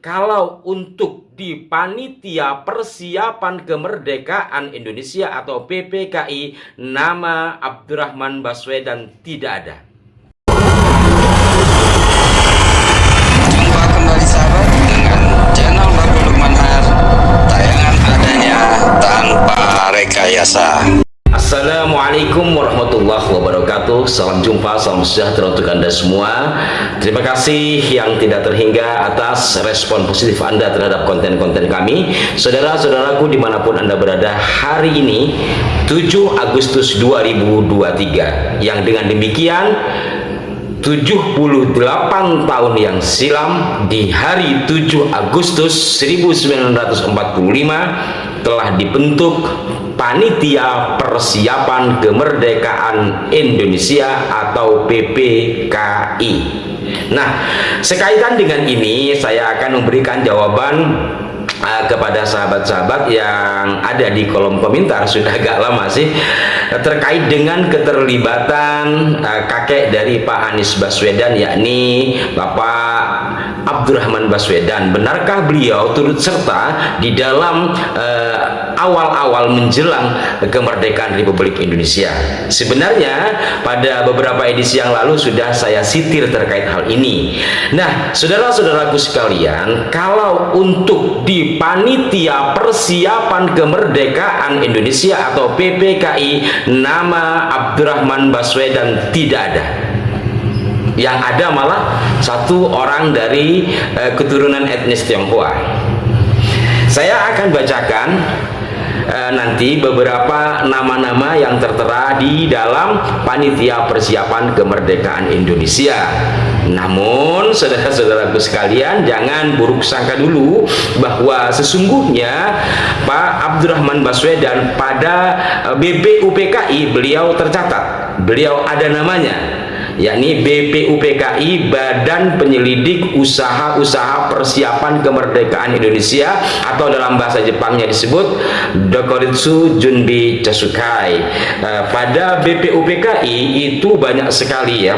kalau untuk di Panitia Persiapan Kemerdekaan Indonesia atau PPKI, nama Abdurrahman Baswedan tidak ada. Jumpa kembali sahabat dengan channel Babu Lukmanhar, tayangan adanya tanpa rekayasa. Assalamualaikum warahmatullahi wabarakatuh. Salam jumpa, salam sejahtera untuk Anda semua. Terima kasih yang tidak terhingga atas respon positif Anda terhadap konten-konten kami. Saudara-saudaraku dimanapun Anda berada, hari ini 7 Agustus 2023, yang dengan demikian 78 tahun yang silam, di hari 7 Agustus 1945 telah dibentuk Panitia Persiapan Kemerdekaan Indonesia atau PPKI. Nah, sekaitan dengan ini saya akan memberikan jawaban kepada sahabat-sahabat yang ada di kolom komentar, sudah agak lama sih, terkait dengan keterlibatan kakek dari Pak Anies Baswedan, yakni Bapak Abdurrahman Baswedan. Benarkah beliau turut serta di dalam awal-awal menjelang kemerdekaan Republik Indonesia? Sebenarnya pada beberapa edisi yang lalu sudah saya sitir terkait hal ini. Nah, saudara-saudaraku sekalian, kalau untuk di Panitia Persiapan Kemerdekaan Indonesia atau PPKI, nama Abdurrahman Baswedan tidak ada. Yang ada malah satu orang dari keturunan etnis Tionghoa. Saya akan bacakan nanti beberapa nama-nama yang tertera di dalam Panitia Persiapan Kemerdekaan Indonesia. Namun saudara-saudaraku sekalian, jangan buruk sangka dulu bahwa sesungguhnya Pak Abdurrahman Baswedan pada BPUPKI beliau tercatat, beliau ada namanya, yakni BPUPKI, Badan Penyelidik Usaha-Usaha Persiapan Kemerdekaan Indonesia, atau dalam bahasa Jepangnya disebut Dokuritsu Junbi Chasukai. Pada BPUPKI itu banyak sekali ya.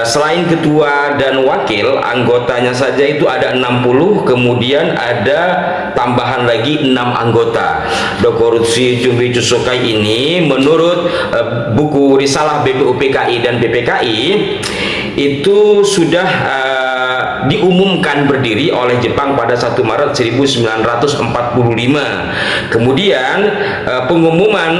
Selain ketua dan wakil, anggotanya saja itu ada 60, kemudian ada tambahan lagi 6 anggota. Dokuritsu Junbi Chasukai ini menurut buku risalah BPUPKI dan PPKI itu sudah diumumkan berdiri oleh Jepang pada 1 Maret 1945. Kemudian pengumuman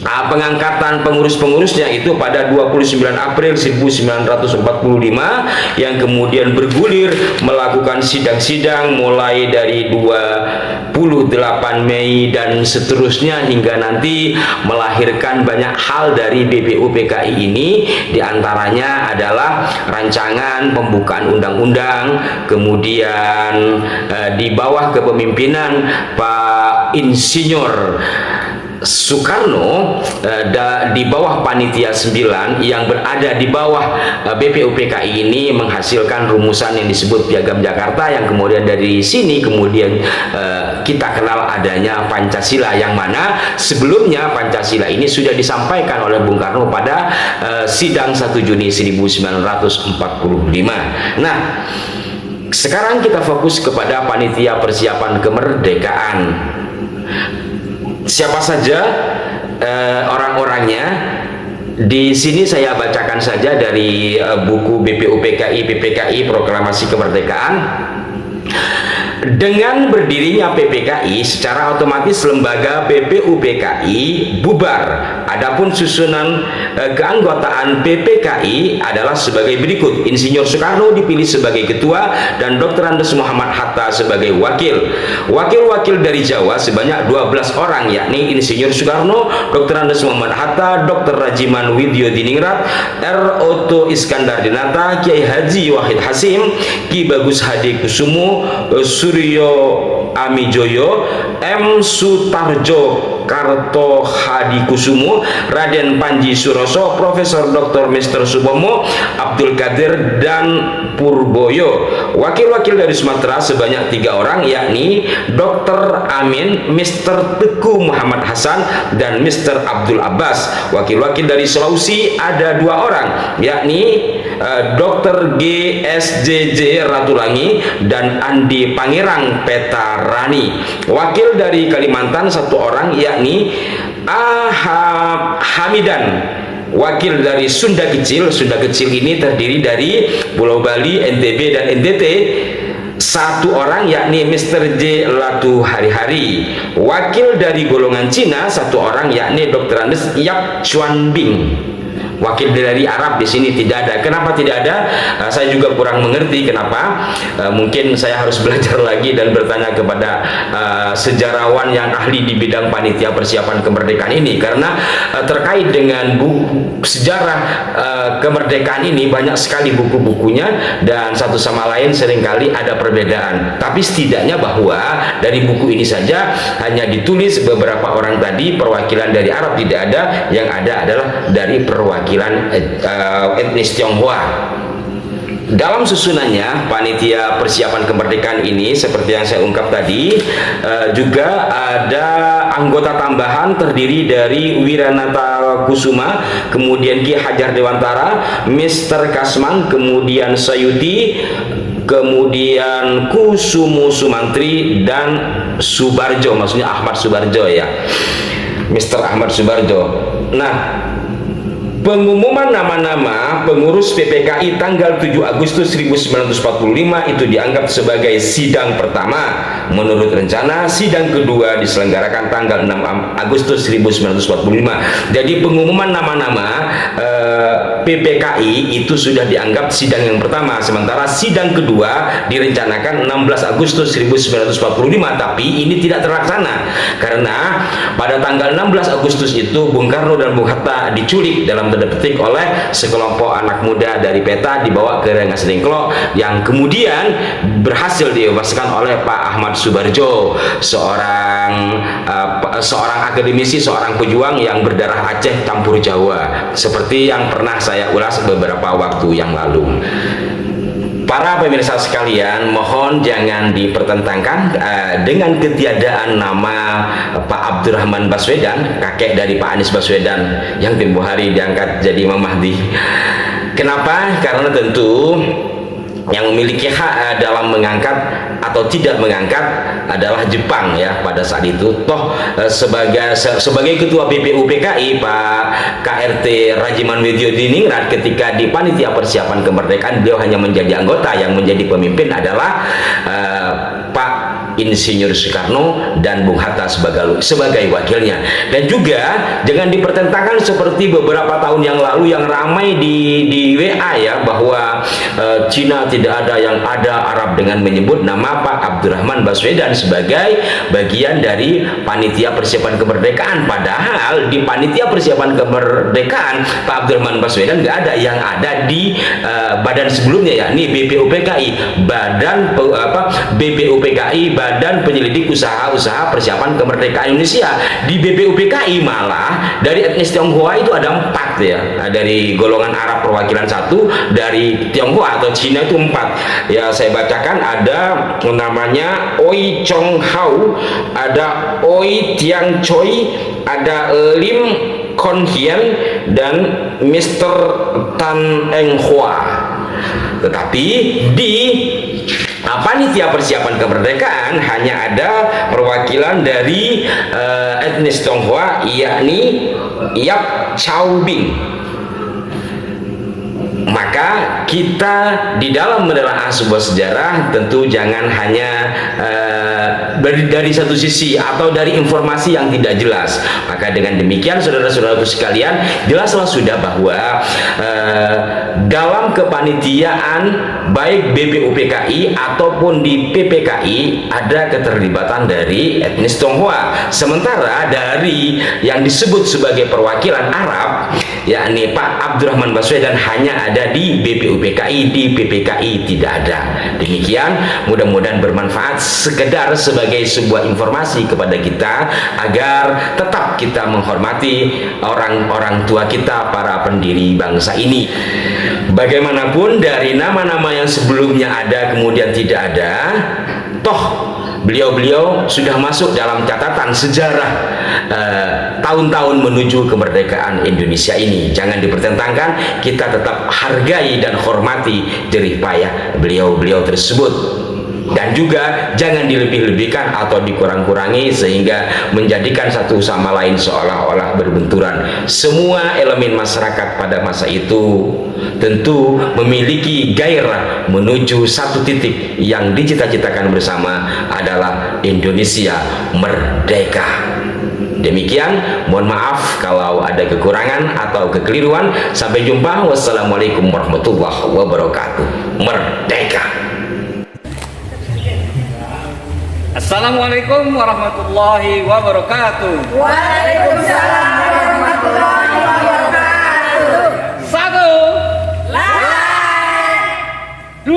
pengangkatan pengurus-pengurusnya itu pada 29 April 1945, yang kemudian bergulir melakukan sidang-sidang mulai dari 28 Mei dan seterusnya hingga nanti melahirkan banyak hal dari BPUPKI ini. Diantaranya adalah rancangan pembukaan undang-undang, kemudian di bawah kepemimpinan Pak Insinyur Soekarno, di bawah Panitia 9 yang berada di bawah BPUPKI ini menghasilkan rumusan yang disebut Piagam Jakarta, yang kemudian dari sini kemudian kita kenal adanya Pancasila, yang mana sebelumnya Pancasila ini sudah disampaikan oleh Bung Karno pada sidang 1 Juni 1945. Nah, sekarang kita fokus kepada Panitia Persiapan Kemerdekaan. Siapa saja orang-orangnya? Di sini saya bacakan saja dari buku BPUPKI PPKI Proklamasi Kemerdekaan. Dengan berdirinya PPKI, secara otomatis lembaga BPUPKI bubar. Adapun susunan keanggotaan PPKI adalah sebagai berikut: Insinyur Soekarno dipilih sebagai ketua dan Dr. Andes Muhammad Hatta sebagai wakil. Wakil-wakil dari Jawa sebanyak 12 orang, yakni Insinyur Soekarno, Dr. Andes Muhammad Hatta, Dr. Rajiman Widyodiningrat, R. Oto Iskandar Dinata, Kiai Haji Wahid Hasim, Ki Bagus Hadi Kusumo, Suryo Amijoyo, M. Sutarjo Karto Hadikusumo, Raden Panji Suroso, Profesor Dr. Mr. Subomo, Abdul Qadir, dan Purboyo. Wakil-wakil dari Sumatera sebanyak 3 orang, yakni Dr. Amin, Mr. Teguh Muhammad Hasan, dan Mr. Abdul Abbas. Wakil-wakil dari Sulawesi ada 2 orang, yakni Dr. GSJJ Ratulangi dan Andi Pangerang Petarani. Wakil dari Kalimantan 1 orang, yakni Hamidan. Wakil dari Sunda Kecil ini terdiri dari Pulau Bali, NTB, dan NTT 1 orang, yakni Mr. J. Latu Hari-Hari. Wakil dari golongan Cina 1 orang, yakni Dr. Andes Yap Chuan Bing. Wakil dari Arab di sini tidak ada. Kenapa tidak ada? Saya juga kurang mengerti kenapa. Mungkin saya harus belajar lagi dan bertanya kepada sejarawan yang ahli di bidang panitia persiapan kemerdekaan ini, karena terkait dengan sejarah kemerdekaan ini banyak sekali buku-bukunya dan satu sama lain seringkali ada perbedaan. Tapi setidaknya bahwa dari buku ini saja hanya ditulis beberapa orang tadi, perwakilan dari Arab tidak ada, yang ada adalah dari perwakilan etnis Tionghoa. Dalam susunannya panitia persiapan kemerdekaan ini seperti yang saya ungkap tadi, juga ada anggota tambahan terdiri dari Wiranata Kusuma, kemudian Ki Hajar Dewantara, Mr. Kasman, kemudian Sayuti, kemudian Kusumo Sumantri, dan Subarjo, maksudnya Ahmad Subarjo ya, Mr. Ahmad Subarjo. Nah, pengumuman nama-nama pengurus PPKI tanggal 7 Agustus 1945 itu dianggap sebagai sidang pertama. Menurut rencana, sidang kedua diselenggarakan tanggal 6 Agustus 1945. Jadi pengumuman nama-nama PPKI itu sudah dianggap sidang yang pertama, sementara sidang kedua direncanakan 16 Agustus 1945, tapi ini tidak terlaksana karena pada tanggal 16 Agustus itu Bung Karno dan Bung Hatta diculik dalam tanda petik oleh sekelompok anak muda dari PETA dibawa ke Rengas Dengklok, yang kemudian berhasil dibebaskan oleh Pak Ahmad Subarjo, seorang akademisi, seorang pejuang yang berdarah Aceh campur Jawa, seperti yang pernah saya ulas beberapa waktu yang lalu. Para pemirsa sekalian, mohon jangan dipertentangkan dengan ketiadaan nama Pak Abdurrahman Baswedan, kakek dari Pak Anies Baswedan yang tempo hari diangkat jadi Imam Mahdi. Kenapa? Karena tentu yang memiliki hak dalam mengangkat atau tidak mengangkat adalah Jepang ya pada saat itu. Toh sebagai ketua BPUPKI Pak KRT Rajiman Widyodiningrat ketika di panitia persiapan kemerdekaan, beliau hanya menjadi anggota, yang menjadi pemimpin adalah Pak Insinyur Soekarno dan Bung Hatta sebagai wakilnya. Dan juga jangan dipertentangkan seperti beberapa tahun yang lalu yang ramai di WA ya, bahwa Cina tidak ada, yang ada Arab, dengan menyebut nama Pak Abdurrahman Baswedan sebagai bagian dari panitia persiapan kemerdekaan. Padahal di panitia persiapan kemerdekaan Pak Abdurrahman Baswedan nggak ada, yang ada di badan sebelumnya yakni BPUPKI, BPUPKI, Badan Penyelidik Usaha-Usaha Persiapan Kemerdekaan Indonesia. Di BPUPKI malah dari etnis Tionghoa itu ada 4 ya, dari golongan Arab perwakilan 1, dari Tionghoa atau Cina itu 4 ya. Saya bacakan, ada namanya Oi Chong Hao, ada Oi Tiang Choi, ada Lim Kon Hien, dan Mr. Tan Eng Hoa. Tetapi di panitia persiapan kemerdekaan hanya ada perwakilan dari etnis Tionghoa, yakni Yap Chao Bing. Maka kita di dalam menelaah sebuah sejarah tentu jangan hanya dari satu sisi atau dari informasi yang tidak jelas. Maka dengan demikian saudara-saudaraku sekalian, jelaslah sudah bahwa dalam kepanitiaan baik BPUPKI ataupun di PPKI ada keterlibatan dari etnis Tionghoa. Sementara dari yang disebut sebagai perwakilan Arab, yakni Pak Abdurrahman Baswedan, hanya ada ada di BPUPKI, di PPKI tidak ada. Demikian, mudah-mudahan bermanfaat sekedar sebagai sebuah informasi kepada kita agar tetap kita menghormati orang-orang tua kita, para pendiri bangsa ini. Bagaimanapun dari nama-nama yang sebelumnya ada kemudian tidak ada, toh beliau-beliau sudah masuk dalam catatan sejarah tahun-tahun menuju kemerdekaan Indonesia ini. Jangan dipertentangkan, kita tetap hargai dan hormati jerih payah beliau-beliau tersebut. Dan juga jangan dilebih-lebihkan atau dikurang-kurangi sehingga menjadikan satu sama lain seolah-olah berbenturan. Semua elemen masyarakat pada masa itu tentu memiliki gairah menuju satu titik yang dicita-citakan bersama adalah Indonesia merdeka. Demikian, mohon maaf kalau ada kekurangan atau kekeliruan. Sampai jumpa. Wassalamualaikum warahmatullahi wabarakatuh. Merdeka. Assalamualaikum warahmatullahi wabarakatuh. Waalaikumsalam warahmatullahi wabarakatuh. 1, 2,